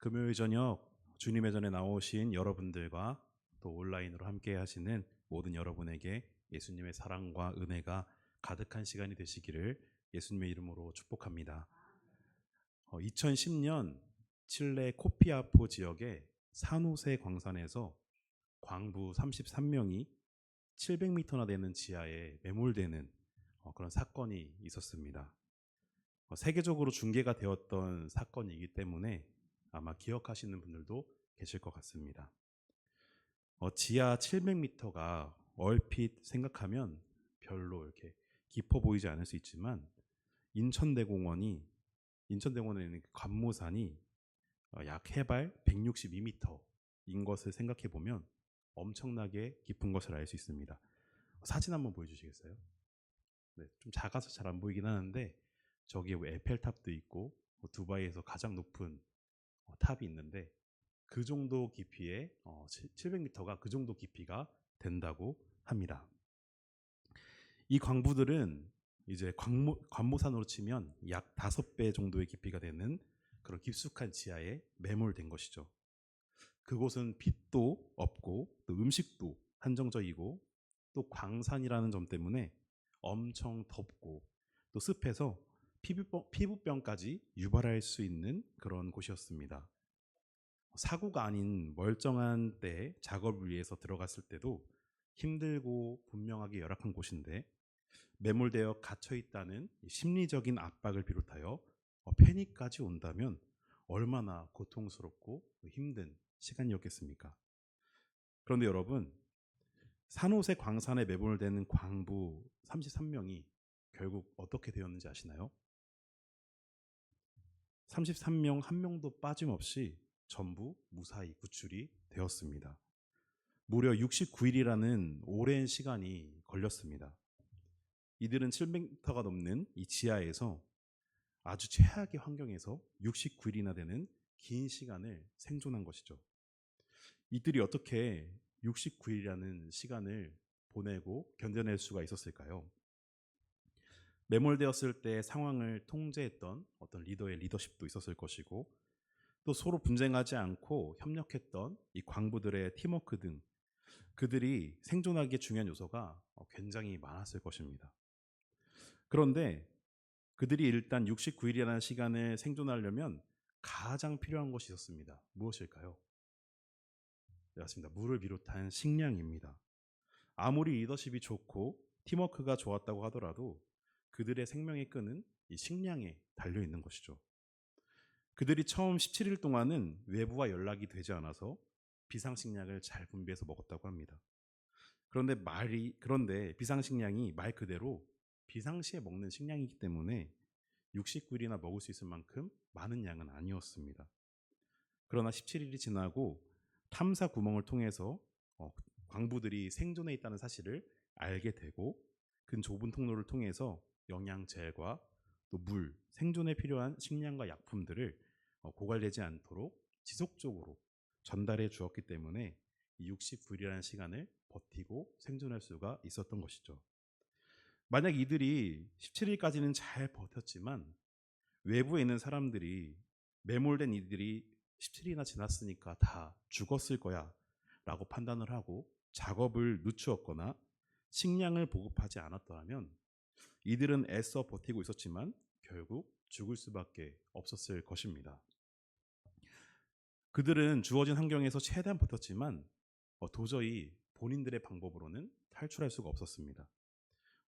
금요일 저녁 주님의 전에 나오신 여러분들과 또 온라인으로 함께 하시는 모든 여러분에게 예수님의 사랑과 은혜가 가득한 시간이 되시기를 예수님의 이름으로 축복합니다. 2010년 칠레 코피아포 지역의 산호세 광산에서 광부 33명이 700m나 되는 지하에 매몰되는 그런 사건이 있었습니다. 세계적으로 중계가 되었던 사건이기 때문에 아마 기억하시는 분들도 계실 것 같습니다. 지하 700m가 얼핏 생각하면 별로 이렇게 깊어 보이지 않을 수 있지만 인천대공원에 있는 관모산이 약 해발 162m인 것을 생각해 보면 엄청나게 깊은 것을 알 수 있습니다. 사진 한번 보여주시겠어요? 네, 좀 작아서 잘 안 보이긴 하는데 저기에 에펠탑도 있고 두바이에서 가장 높은 탑이 있는데 그 정도 깊이의 700m가 그 정도 깊이가 된다고 합니다. 이 광부들은 이제 관모산으로 치면 약 5배 정도의 깊이가 되는 그런 깊숙한 지하에 매몰된 것이죠. 그곳은 빛도 없고 또 음식도 한정적이고 또 광산이라는 점 때문에 엄청 덥고 또 습해서 피부병까지 유발할 수 있는 그런 곳이었습니다. 사고가 아닌 멀쩡한 때 작업을 위해서 들어갔을 때도 힘들고 분명하게 열악한 곳인데 매몰되어 갇혀 있다는 심리적인 압박을 비롯하여 패닉까지 온다면 얼마나 고통스럽고 힘든 시간이었겠습니까? 그런데 여러분, 산호세 광산에 매몰되는 광부 33명이 결국 어떻게 되었는지 아시나요? 33명 한 명도 빠짐없이 전부 무사히 구출이 되었습니다. 무려 69일이라는 오랜 시간이 걸렸습니다. 이들은 700m가 넘는 이 지하에서 아주 최악의 환경에서 69일이나 되는 긴 시간을 생존한 것이죠. 이들이 어떻게 69일이라는 시간을 보내고 견뎌낼 수가 있었을까요? 매몰되었을 때 상황을 통제했던 어떤 리더의 리더십도 있었을 것이고 또 서로 분쟁하지 않고 협력했던 이 광부들의 팀워크 등 그들이 생존하기에 중요한 요소가 굉장히 많았을 것입니다. 그런데 그들이 일단 69일이라는 시간을 생존하려면 가장 필요한 것이 있었습니다. 무엇일까요? 네, 맞습니다. 물을 비롯한 식량입니다. 아무리 리더십이 좋고 팀워크가 좋았다고 하더라도 그들의 생명의 끈은 이 식량에 달려 있는 것이죠. 그들이 처음 17일 동안은 외부와 연락이 되지 않아서 비상식량을 잘 분배해서 먹었다고 합니다. 그런데 비상식량이 말 그대로 비상시에 먹는 식량이기 때문에 69일이나 먹을 수 있을 만큼 많은 양은 아니었습니다. 그러나 17일이 지나고 탐사 구멍을 통해서 광부들이 생존해 있다는 사실을 알게 되고 그 좁은 통로를 통해서 영양제과 또 물, 생존에 필요한 식량과 약품들을 고갈되지 않도록 지속적으로 전달해 주었기 때문에 이 69일이라는 시간을 버티고 생존할 수가 있었던 것이죠. 만약 이들이 17일까지는 잘 버텼지만 외부에 있는 사람들이 매몰된 이들이 17일이나 지났으니까 다 죽었을 거야 라고 판단을 하고 작업을 늦추었거나 식량을 보급하지 않았더라면 이들은 애써 버티고 있었지만 결국 죽을 수밖에 없었을 것입니다. 그들은 주어진 환경에서 최대한 버텼지만 도저히 본인들의 방법으로는 탈출할 수가 없었습니다.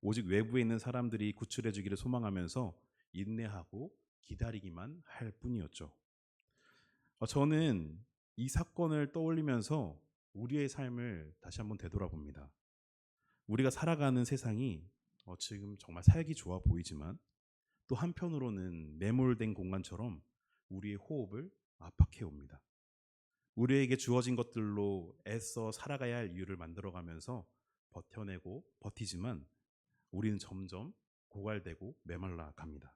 오직 외부에 있는 사람들이 구출해 주기를 소망하면서 인내하고 기다리기만 할 뿐이었죠. 저는 이 사건을 떠올리면서 우리의 삶을 다시 한번 되돌아봅니다. 우리가 살아가는 세상이 지금 정말 살기 좋아 보이지만 또 한편으로는 매몰된 공간처럼 우리의 호흡을 압박해 옵니다. 우리에게 주어진 것들로 애써 살아가야 할 이유를 만들어가면서 버텨내고 버티지만 우리는 점점 고갈되고 메말라 갑니다.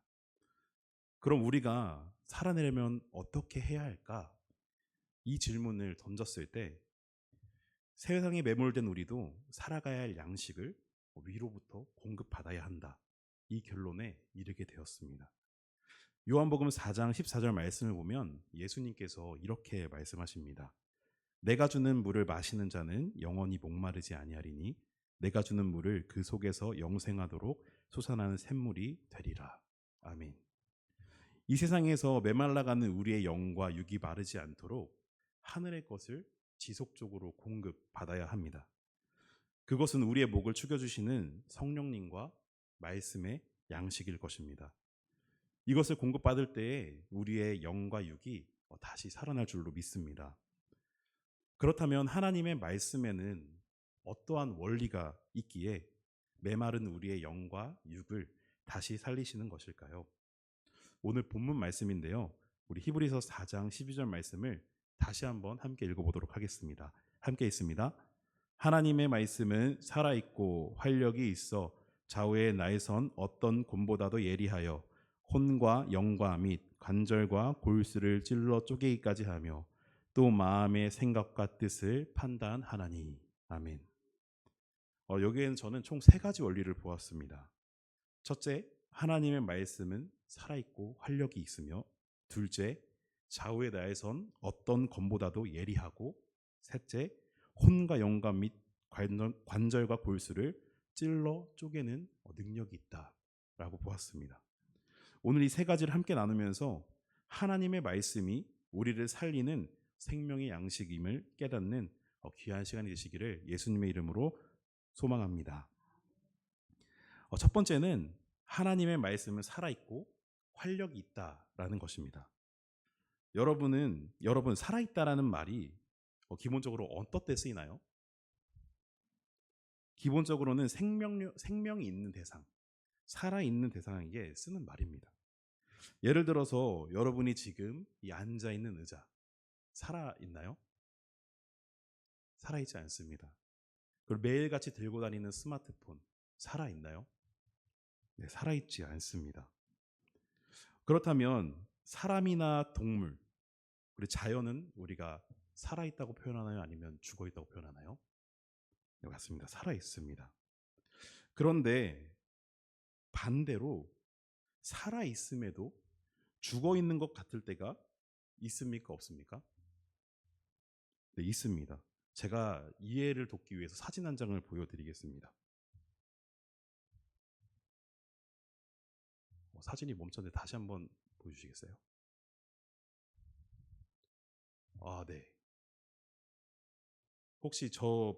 그럼 우리가 살아내려면 어떻게 해야 할까? 이 질문을 던졌을 때 세상에 매몰된 우리도 살아가야 할 양식을 위로부터 공급받아야 한다. 이 결론에 이르게 되었습니다. 요한복음 4장 14절 말씀을 보면 예수님께서 이렇게 말씀하십니다. 내가 주는 물을 마시는 자는 영원히 목마르지 아니하리니 내가 주는 물을 그 속에서 영생하도록 솟아나는 샘물이 되리라. 아멘. 이 세상에서 메말라가는 우리의 영과 육이 마르지 않도록 하늘의 것을 지속적으로 공급받아야 합니다. 그것은 우리의 목을 축여주시는 성령님과 말씀의 양식일 것입니다. 이것을 공급받을 때에 우리의 영과 육이 다시 살아날 줄로 믿습니다. 그렇다면 하나님의 말씀에는 어떠한 원리가 있기에 메마른 우리의 영과 육을 다시 살리시는 것일까요? 오늘 본문 말씀인데요. 우리 히브리서 4장 12절 말씀을 다시 한번 함께 읽어보도록 하겠습니다. 함께 있습니다. 하나님의 말씀은 살아있고 활력이 있어 좌우의 나에선 어떤 곰보다도 예리하여 혼과 영과 및 관절과 골수를 찔러 쪼개기까지 하며 또 마음의 생각과 뜻을 판단하나니. 아멘. 여기에는 저는 총 3가지 원리를 보았습니다. 첫째, 하나님의 말씀은 살아있고 활력이 있으며, 둘째, 좌우의 나에선 어떤 검보다도 예리하고, 셋째, 혼과 영감 및 관절과 골수를 찔러 쪼개는 능력이 있다라고 보았습니다. 오늘 이 3가지를 함께 나누면서 하나님의 말씀이 우리를 살리는 생명의 양식임을 깨닫는 귀한 시간이 되시기를 예수님의 이름으로 소망합니다. 첫 번째는 하나님의 말씀은 살아있고 활력이 있다라는 것입니다. 여러분 살아있다라는 말이 기본적으로 어떤 때 쓰이나요? 기본적으로는 생명이 있는 대상, 살아있는 대상에게 쓰는 말입니다. 예를 들어서 여러분이 지금 이 앉아있는 의자 살아있나요? 살아있지 않습니다. 그리고 매일같이 들고 다니는 스마트폰 살아있나요? 네, 살아있지 않습니다. 그렇다면 사람이나 동물, 우리 자연은 우리가 살아있다고 표현하나요? 아니면 죽어있다고 표현하나요? 네, 맞습니다. 살아있습니다. 그런데 반대로 살아있음에도 죽어있는 것 같을 때가 있습니까? 없습니까? 네, 있습니다. 제가 이해를 돕기 위해서 사진 한 장을 보여드리겠습니다. 사진이 멈췄는데 다시 한번 보여주시겠어요? 네. 혹시 저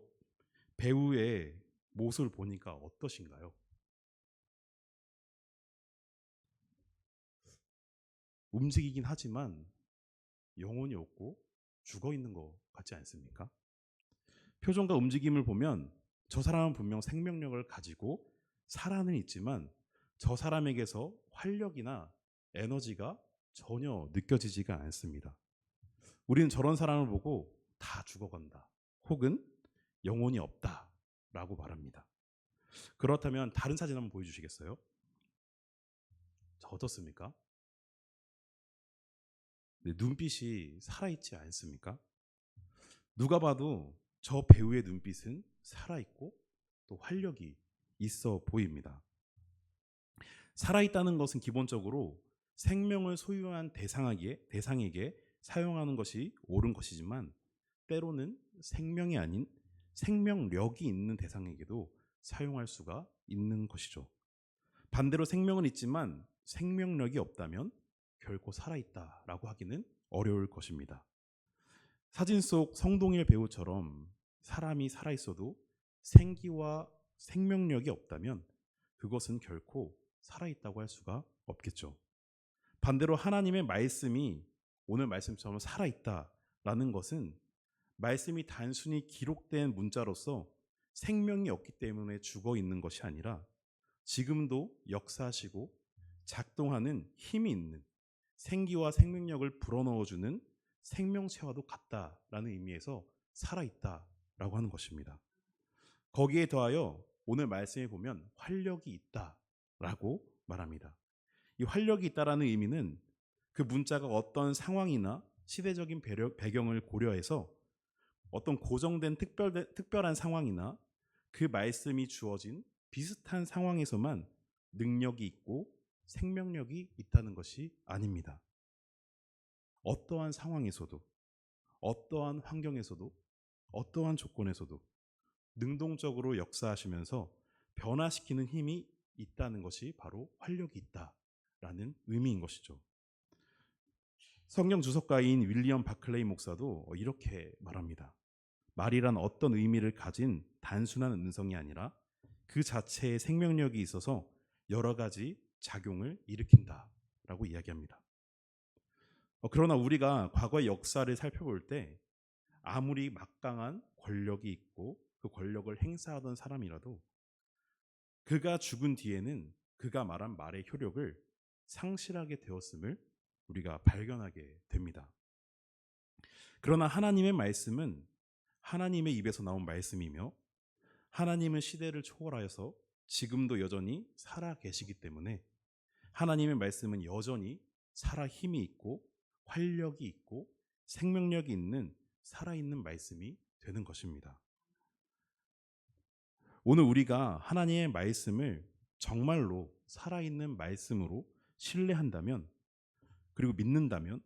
배우의 모습을 보니까 어떠신가요? 움직이긴 하지만 영혼이 없고 죽어있는 것 같지 않습니까? 표정과 움직임을 보면 저 사람은 분명 생명력을 가지고 살아는 있지만 저 사람에게서 활력이나 에너지가 전혀 느껴지지가 않습니다. 우리는 저런 사람을 보고 다 죽어간다, 혹은 영혼이 없다 라고 말합니다. 그렇다면 다른 사진 한번 보여주시겠어요? 자, 어떻습니까? 네, 눈빛이 살아있지 않습니까? 누가 봐도 저 배우의 눈빛은 살아있고 또 활력이 있어 보입니다. 살아있다는 것은 기본적으로 생명을 소유한 대상에게 사용하는 것이 옳은 것이지만, 때로는 생명이 아닌 생명력이 있는 대상에게도 사용할 수가 있는 것이죠. 반대로 생명은 있지만 생명력이 없다면 결코 살아있다라고 하기는 어려울 것입니다. 사진 속 성동일 배우처럼 사람이 살아있어도 생기와 생명력이 없다면 그것은 결코 살아있다고 할 수가 없겠죠. 반대로 하나님의 말씀이 오늘 말씀처럼 살아있다라는 것은 말씀이 단순히 기록된 문자로서 생명이 없기 때문에 죽어 있는 것이 아니라 지금도 역사하시고 작동하는 힘이 있는, 생기와 생명력을 불어넣어주는 생명체와도 같다라는 의미에서 살아있다라고 하는 것입니다. 거기에 더하여 오늘 말씀에 보면 활력이 있다라고 말합니다. 이 활력이 있다라는 의미는 그 문자가 어떤 상황이나 시대적인 배경을 고려해서 어떤 고정된 특별한 상황이나 그 말씀이 주어진 비슷한 상황에서만 능력이 있고 생명력이 있다는 것이 아닙니다. 어떠한 상황에서도, 어떠한 환경에서도, 어떠한 조건에서도 능동적으로 역사하시면서 변화시키는 힘이 있다는 것이 바로 활력이 있다라는 의미인 것이죠. 성경 주석가인 윌리엄 바클레이 목사도 이렇게 말합니다. 말이란 어떤 의미를 가진 단순한 음성이 아니라 그 자체에 생명력이 있어서 여러 가지 작용을 일으킨다라고 이야기합니다. 그러나 우리가 과거의 역사를 살펴볼 때 아무리 막강한 권력이 있고 그 권력을 행사하던 사람이라도 그가 죽은 뒤에는 그가 말한 말의 효력을 상실하게 되었음을 우리가 발견하게 됩니다. 그러나 하나님의 말씀은 하나님의 입에서 나온 말씀이며 하나님은 시대를 초월하여서 지금도 여전히 살아 계시기 때문에 하나님의 말씀은 여전히 살아 힘이 있고 활력이 있고 생명력이 있는 살아있는 말씀이 되는 것입니다. 오늘 우리가 하나님의 말씀을 정말로 살아있는 말씀으로 신뢰한다면 그리고 믿는다면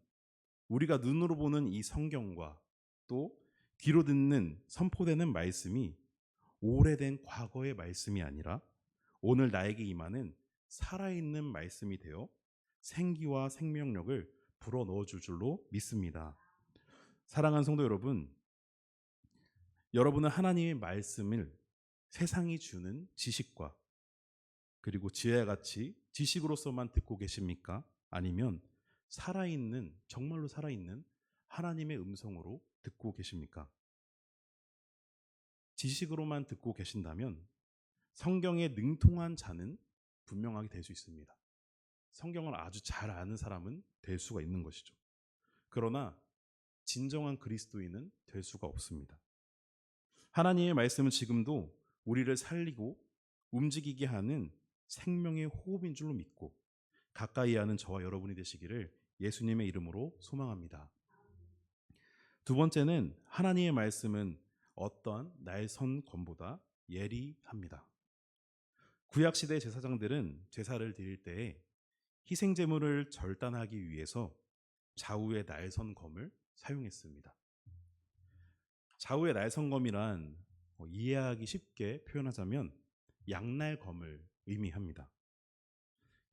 우리가 눈으로 보는 이 성경과 또 귀로 듣는 선포되는 말씀이 오래된 과거의 말씀이 아니라 오늘 나에게 임하는 살아있는 말씀이 되어 생기와 생명력을 불어넣어 줄 줄로 믿습니다. 사랑하는 성도 여러분, 여러분은 하나님의 말씀을 세상이 주는 지식과 그리고 지혜와 같이 지식으로서만 듣고 계십니까? 아니면 살아있는, 정말로 살아있는 하나님의 음성으로 듣고 계십니까? 지식으로만 듣고 계신다면 성경에 능통한 자는 분명하게 될 수 있습니다. 성경을 아주 잘 아는 사람은 될 수가 있는 것이죠. 그러나 진정한 그리스도인은 될 수가 없습니다. 하나님의 말씀은 지금도 우리를 살리고 움직이게 하는 생명의 호흡인 줄로 믿고 가까이 하는 저와 여러분이 되시기를 예수님의 이름으로 소망합니다. 두 번째는 하나님의 말씀은 어떠한 날선 검보다 예리합니다. 구약시대 제사장들은 제사를 드릴 때에 희생제물을 절단하기 위해서 좌우의 날선 검을 사용했습니다. 좌우의 날선 검이란 이해하기 쉽게 표현하자면 양날검을 의미합니다.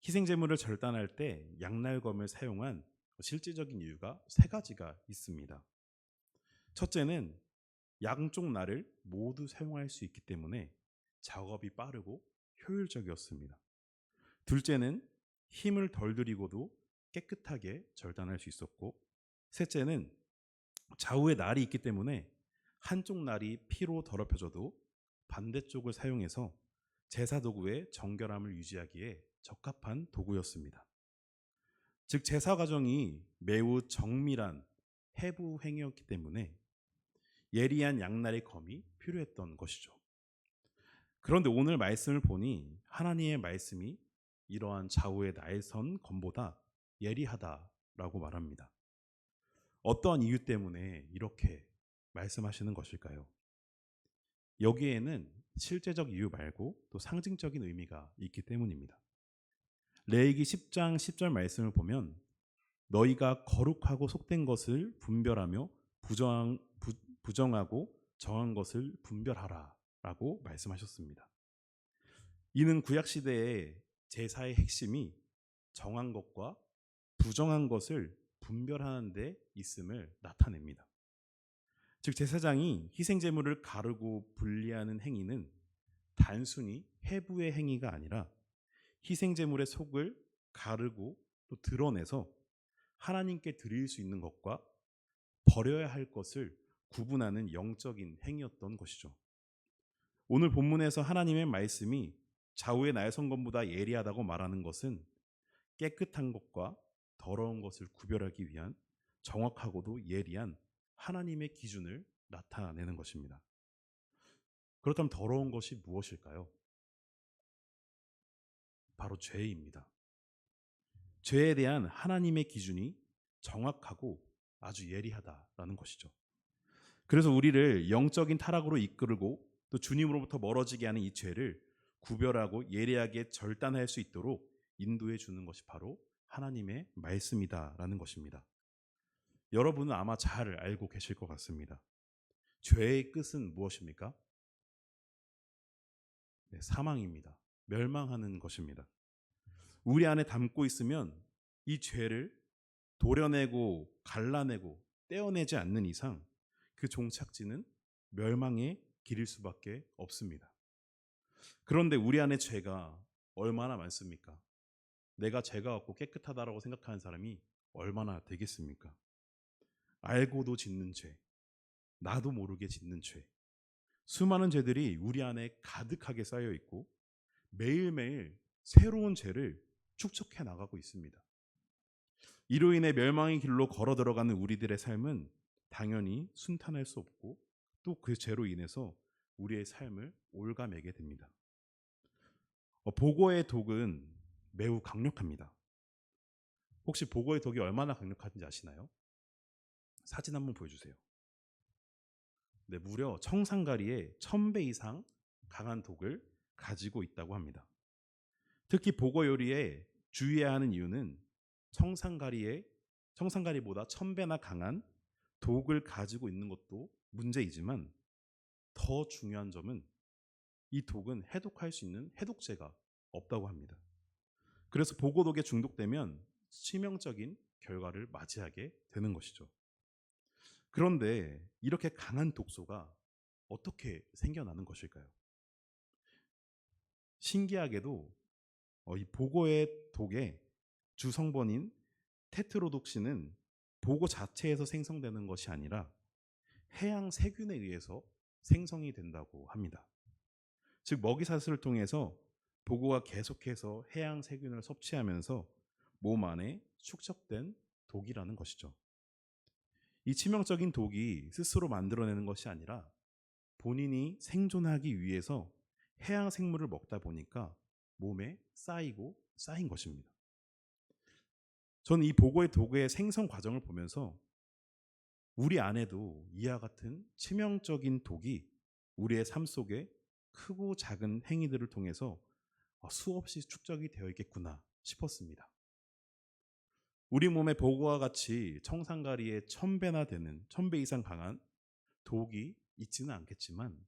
희생제물을 절단할 때 양날검을 사용한 실질적인 이유가 세 가지가 있습니다. 첫째는 양쪽 날을 모두 사용할 수 있기 때문에 작업이 빠르고 효율적이었습니다. 둘째는 힘을 덜 들이고도 깨끗하게 절단할 수 있었고, 셋째는 좌우에 날이 있기 때문에 한쪽 날이 피로 더럽혀져도 반대쪽을 사용해서 제사 도구의 정결함을 유지하기에 적합한 도구였습니다. 즉 제사 과정이 매우 정밀한 해부 행위였기 때문에 예리한 양날의 검이 필요했던 것이죠. 그런데 오늘 말씀을 보니 하나님의 말씀이 이러한 좌우의 날선 검보다 예리하다라고 말합니다. 어떠한 이유 때문에 이렇게 말씀하시는 것일까요? 여기에는 실제적 이유 말고 또 상징적인 의미가 있기 때문입니다. 레위기 10장 10절 말씀을 보면 너희가 거룩하고 속된 것을 분별하며 부정하고 정한 것을 분별하라 라고 말씀하셨습니다. 이는 구약시대의 제사의 핵심이 정한 것과 부정한 것을 분별하는 데 있음을 나타냅니다. 즉 제사장이 희생제물을 가르고 분리하는 행위는 단순히 해부의 행위가 아니라 희생제물의 속을 가르고 또 드러내서 하나님께 드릴 수 있는 것과 버려야 할 것을 구분하는 영적인 행위였던 것이죠. 오늘 본문에서 하나님의 말씀이 좌우의 날선검보다 예리하다고 말하는 것은 깨끗한 것과 더러운 것을 구별하기 위한 정확하고도 예리한 하나님의 기준을 나타내는 것입니다. 그렇다면 더러운 것이 무엇일까요? 바로 죄입니다. 죄에 대한 하나님의 기준이 정확하고 아주 예리하다라는 것이죠. 그래서 우리를 영적인 타락으로 이끌고 또 주님으로부터 멀어지게 하는 이 죄를 구별하고 예리하게 절단할 수 있도록 인도해 주는 것이 바로 하나님의 말씀이다라는 것입니다. 여러분은 아마 잘 알고 계실 것 같습니다. 죄의 끝은 무엇입니까? 네, 사망입니다. 멸망하는 것입니다. 우리 안에 담고 있으면 이 죄를 도려내고 갈라내고 떼어내지 않는 이상 그 종착지는 멸망의 길일 수밖에 없습니다. 그런데 우리 안에 죄가 얼마나 많습니까? 내가 죄가 없고 깨끗하다라고 생각하는 사람이 얼마나 되겠습니까? 알고도 짓는 죄, 나도 모르게 짓는 죄, 수많은 죄들이 우리 안에 가득하게 쌓여 있고 매일매일 새로운 죄를 축적해 나가고 있습니다. 이로 인해 멸망의 길로 걸어 들어가는 우리들의 삶은 당연히 순탄할 수 없고 또 그 죄로 인해서 우리의 삶을 올가매게 됩니다. 보고의 독은 매우 강력합니다. 혹시 보고의 독이 얼마나 강력한지 아시나요? 사진 한번 보여주세요. 네, 무려 청산가리의 1000배 이상 강한 독을 가지고 있다고 합니다. 특히 보고 요리에 주의해야 하는 이유는 청산가리보다 1000배나 강한 독을 가지고 있는 것도 문제이지만 더 중요한 점은 이 독은 해독할 수 있는 해독제가 없다고 합니다. 그래서 보고독에 중독되면 치명적인 결과를 맞이하게 되는 것이죠. 그런데 이렇게 강한 독소가 어떻게 생겨나는 것일까요? 신기하게도 이 보고의 독의 주성분인 테트로독신은 보고 자체에서 생성되는 것이 아니라 해양 세균에 의해서 생성이 된다고 합니다. 즉 먹이사슬을 통해서 보고가 계속해서 해양 세균을 섭취하면서 몸 안에 축적된 독이라는 것이죠. 이 치명적인 독이 스스로 만들어내는 것이 아니라 본인이 생존하기 위해서 해양 생물을 먹다 보니까 몸에 쌓인 것입니다. 저는 이 보고의 독의 생성 과정을 보면서 우리 안에도 이와 같은 치명적인 독이 우리의 삶 속에 크고 작은 행위들을 통해서 수없이 축적이 되어 있겠구나 싶었습니다. 우리 몸에 보고와 같이 청산가리의 1000배 이상 강한 독이 있지는 않겠지만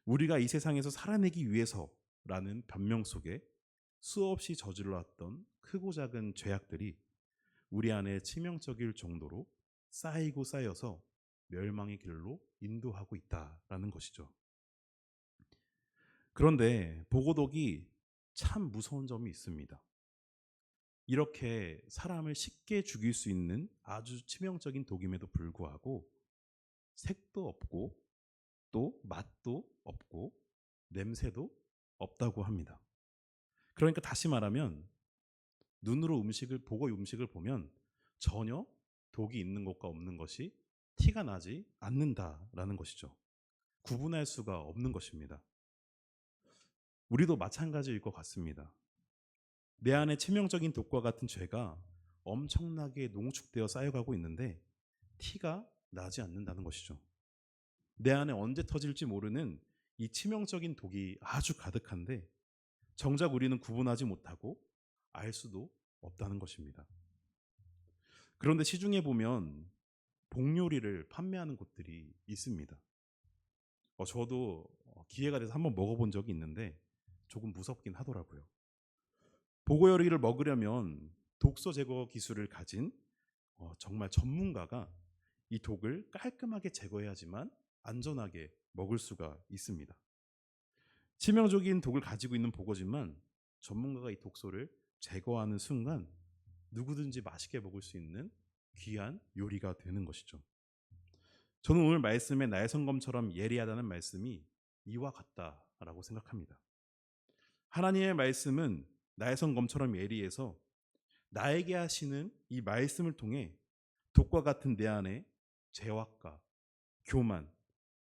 우리가 이 세상에서 살아내기 위해서라는 변명 속에 수없이 저질러왔던 크고 작은 죄악들이 우리 안에 치명적일 정도로 쌓이고 쌓여서 멸망의 길로 인도하고 있다라는 것이죠. 그런데 보고독이 참 무서운 점이 있습니다. 이렇게 사람을 쉽게 죽일 수 있는 아주 치명적인 독임에도 불구하고 색도 없고 또 맛도 없고 냄새도 없다고 합니다. 그러니까 다시 말하면 눈으로 보고 음식을 보면 전혀 독이 있는 것과 없는 것이 티가 나지 않는다라는 것이죠. 구분할 수가 없는 것입니다. 우리도 마찬가지일 것 같습니다. 내 안에 치명적인 독과 같은 죄가 엄청나게 농축되어 쌓여가고 있는데 티가 나지 않는다는 것이죠. 내 안에 언제 터질지 모르는 이 치명적인 독이 아주 가득한데 정작 우리는 구분하지 못하고 알 수도 없다는 것입니다. 그런데 시중에 보면 복요리를 판매하는 곳들이 있습니다. 저도 기회가 돼서 한번 먹어본 적이 있는데 조금 무섭긴 하더라고요. 보고요리를 먹으려면 독소 제거 기술을 가진 정말 전문가가 이 독을 깔끔하게 제거해야지만 안전하게 먹을 수가 있습니다. 치명적인 독을 가지고 있는 보고지만 전문가가 이 독소를 제거하는 순간 누구든지 맛있게 먹을 수 있는 귀한 요리가 되는 것이죠. 저는 오늘 말씀에 나의 성검처럼 예리하다는 말씀이 이와 같다라고 생각합니다. 하나님의 말씀은 나의 성검처럼 예리해서 나에게 하시는 이 말씀을 통해 독과 같은 내 안에 죄악과 교만,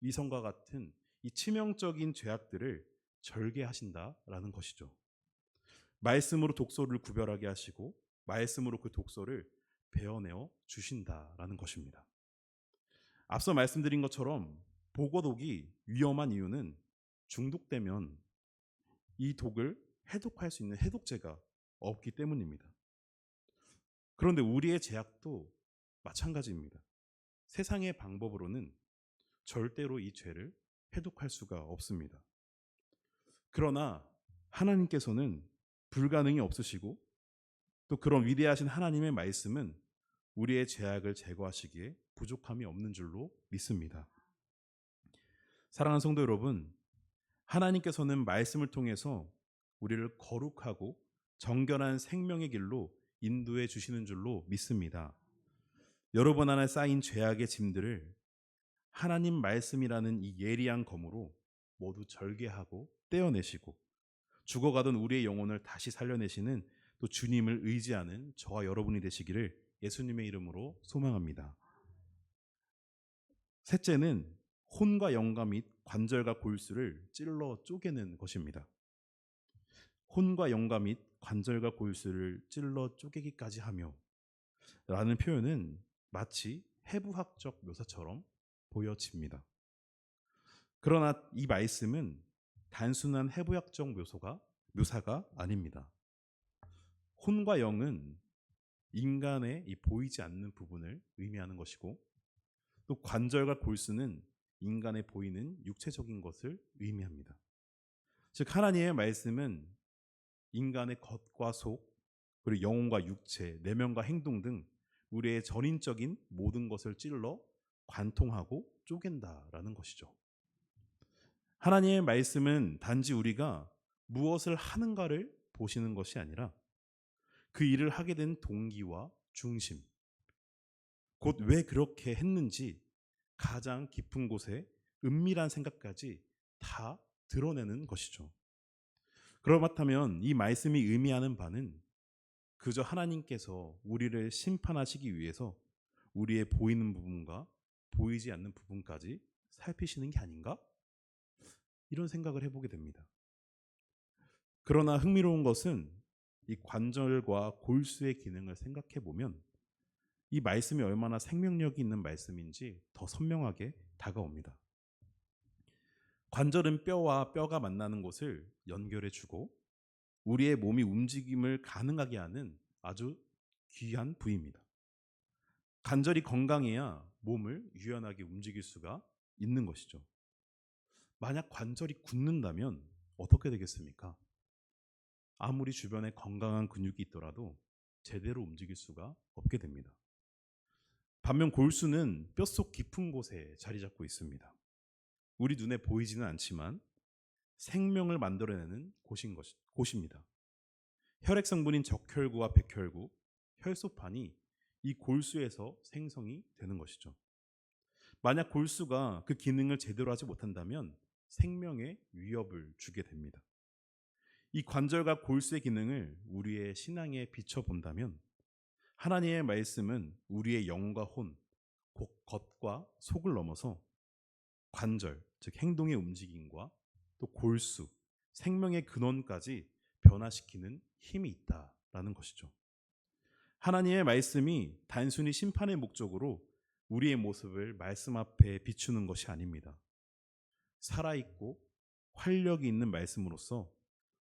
위선과 같은 이 치명적인 죄악들을 절개하신다라는 것이죠. 말씀으로 독소를 구별하게 하시고 말씀으로 그 독소를 베어내어 주신다라는 것입니다. 앞서 말씀드린 것처럼 보고독이 위험한 이유는 중독되면 이 독을 해독할 수 있는 해독제가 없기 때문입니다. 그런데 우리의 죄악도 마찬가지입니다. 세상의 방법으로는 절대로 이 죄를 해독할 수가 없습니다. 그러나 하나님께서는 불가능이 없으시고 또 그런 위대하신 하나님의 말씀은 우리의 죄악을 제거하시기에 부족함이 없는 줄로 믿습니다. 사랑하는 성도 여러분, 하나님께서는 말씀을 통해서 우리를 거룩하고 정결한 생명의 길로 인도해 주시는 줄로 믿습니다. 여러분 안에 쌓인 죄악의 짐들을 하나님 말씀이라는 이 예리한 검으로 모두 절개하고 떼어내시고 죽어가던 우리의 영혼을 다시 살려내시는 또 주님을 의지하는 저와 여러분이 되시기를 예수님의 이름으로 소망합니다. 셋째는 혼과 영과 및 관절과 골수를 찔러 쪼개는 것입니다. 혼과 영과 및 관절과 골수를 찔러 쪼개기까지 하며 라는 표현은 마치 해부학적 묘사처럼 보여집니다. 그러나 이 말씀은 단순한 해부학적 묘사가 아닙니다. 혼과 영은 인간의 이 보이지 않는 부분을 의미하는 것이고 또 관절과 골수는 인간의 보이는 육체적인 것을 의미합니다. 즉 하나님의 말씀은 인간의 겉과 속 그리고 영혼과 육체, 내면과 행동 등 우리의 전인적인 모든 것을 찔러 관통하고 쪼갠다라는 것이죠. 하나님의 말씀은 단지 우리가 무엇을 하는가를 보시는 것이 아니라 그 일을 하게 된 동기와 중심, 곧 왜 그렇게 했는지 가장 깊은 곳에 은밀한 생각까지 다 드러내는 것이죠. 그렇다면 이 말씀이 의미하는 바는 그저 하나님께서 우리를 심판하시기 위해서 우리의 보이는 부분과 보이지 않는 부분까지 살피시는 게 아닌가? 이런 생각을 해보게 됩니다. 그러나 흥미로운 것은 이 관절과 골수의 기능을 생각해 보면 이 말씀이 얼마나 생명력이 있는 말씀인지 더 선명하게 다가옵니다. 관절은 뼈와 뼈가 만나는 곳을 연결해 주고 우리의 몸이 움직임을 가능하게 하는 아주 귀한 부위입니다. 관절이 건강해야 몸을 유연하게 움직일 수가 있는 것이죠. 만약 관절이 굳는다면 어떻게 되겠습니까? 아무리 주변에 건강한 근육이 있더라도 제대로 움직일 수가 없게 됩니다. 반면 골수는 뼛속 깊은 곳에 자리 잡고 있습니다. 우리 눈에 보이지는 않지만 생명을 만들어내는 곳입니다. 혈액 성분인 적혈구와 백혈구, 혈소판이 이 골수에서 생성이 되는 것이죠. 만약 골수가 그 기능을 제대로 하지 못한다면 생명에 위협을 주게 됩니다. 이 관절과 골수의 기능을 우리의 신앙에 비춰본다면 하나님의 말씀은 우리의 영과 혼, 겉과 속을 넘어서 관절, 즉 행동의 움직임과 또 골수, 생명의 근원까지 변화시키는 힘이 있다라는 것이죠. 하나님의 말씀이 단순히 심판의 목적으로 우리의 모습을 말씀 앞에 비추는 것이 아닙니다. 살아있고 활력이 있는 말씀으로서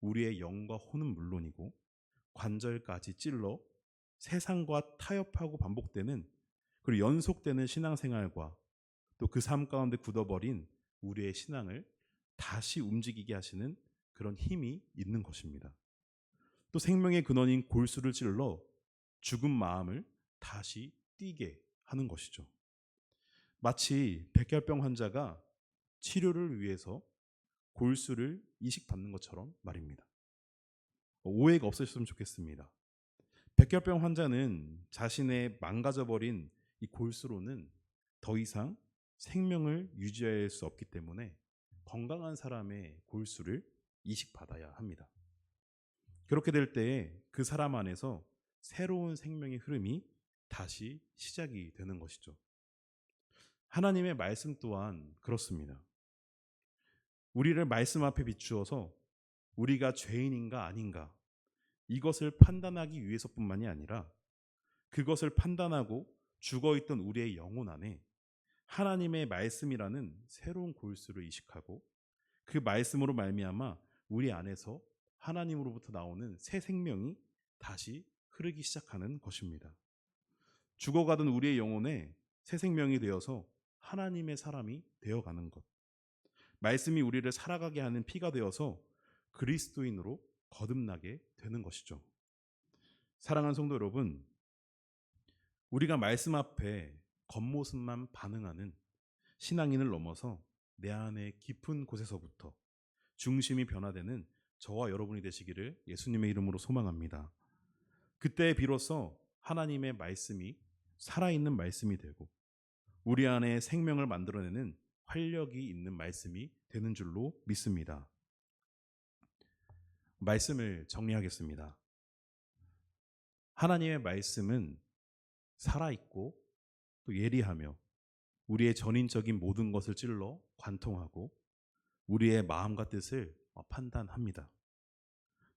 우리의 영과 혼은 물론이고 관절까지 찔러 세상과 타협하고 반복되는 그리고 연속되는 신앙생활과 또 그 삶 가운데 굳어버린 우리의 신앙을 다시 움직이게 하시는 그런 힘이 있는 것입니다. 또 생명의 근원인 골수를 찔러 죽은 마음을 다시 뛰게 하는 것이죠. 마치 백혈병 환자가 치료를 위해서 골수를 이식받는 것처럼 말입니다. 오해가 없으셨으면 좋겠습니다. 백혈병 환자는 자신의 망가져버린 이 골수로는 더 이상 생명을 유지할 수 없기 때문에 건강한 사람의 골수를 이식받아야 합니다. 그렇게 될 때에 그 사람 안에서 새로운 생명의 흐름이 다시 시작이 되는 것이죠. 하나님의 말씀 또한 그렇습니다. 우리를 말씀 앞에 비추어서 우리가 죄인인가 아닌가 이것을 판단하기 위해서뿐만이 아니라 그것을 판단하고 죽어있던 우리의 영혼 안에 하나님의 말씀이라는 새로운 골수를 이식하고 그 말씀으로 말미암아 우리 안에서 하나님으로부터 나오는 새 생명이 다시 흐르기 시작하는 것입니다. 죽어가던 우리의 영혼에 새 생명이 되어서 하나님의 사람이 되어가는 것. 말씀이 우리를 살아가게 하는 피가 되어서 그리스도인으로 거듭나게 되는 것이죠. 사랑하는 성도 여러분, 우리가 말씀 앞에 겉모습만 반응하는 신앙인을 넘어서 내 안의 깊은 곳에서부터 중심이 변화되는 저와 여러분이 되시기를 예수님의 이름으로 소망합니다. 그때 비로소 하나님의 말씀이 살아있는 말씀이 되고 우리 안에 생명을 만들어내는 활력이 있는 말씀이 되는 줄로 믿습니다. 말씀을 정리하겠습니다. 하나님의 말씀은 살아있고 또 예리하며 우리의 전인적인 모든 것을 찔러 관통하고 우리의 마음과 뜻을 판단합니다.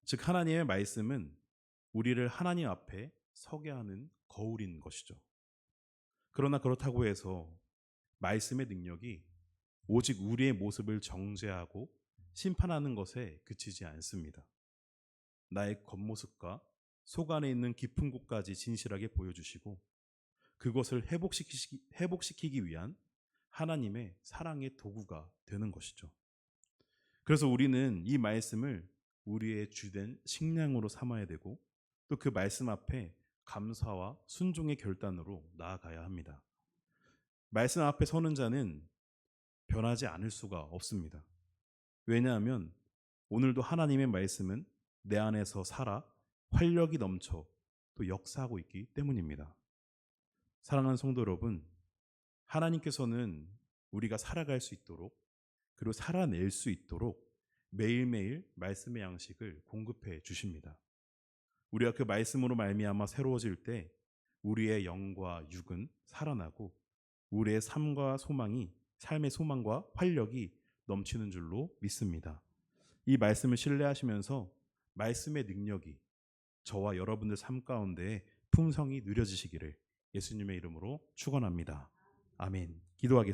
즉 하나님의 말씀은 우리를 하나님 앞에 서게 하는 거울인 것이죠. 그러나 그렇다고 해서 말씀의 능력이 오직 우리의 모습을 정죄하고 심판하는 것에 그치지 않습니다. 나의 겉모습과 속 안에 있는 깊은 곳까지 진실하게 보여주시고 그것을 회복시키기 위한 하나님의 사랑의 도구가 되는 것이죠. 그래서 우리는 이 말씀을 우리의 주된 식량으로 삼아야 되고 또 그 말씀 앞에 감사와 순종의 결단으로 나아가야 합니다. 말씀 앞에 서는 자는 변하지 않을 수가 없습니다. 왜냐하면 오늘도 하나님의 말씀은 내 안에서 살아 활력이 넘쳐 또 역사하고 있기 때문입니다. 사랑하는 성도 여러분, 하나님께서는 우리가 살아갈 수 있도록 그리고 살아낼 수 있도록 매일매일 말씀의 양식을 공급해 주십니다. 우리가 그 말씀으로 말미암아 새로워질 때 우리의 영과 육은 살아나고 우리의 삶의 소망과 활력이 넘치는 줄로 믿습니다. 이 말씀을 신뢰하시면서 말씀의 능력이 저와 여러분들 삶 가운데 풍성히 누려지시기를 예수님의 이름으로 축원합니다. 아멘. 기도하겠습니다.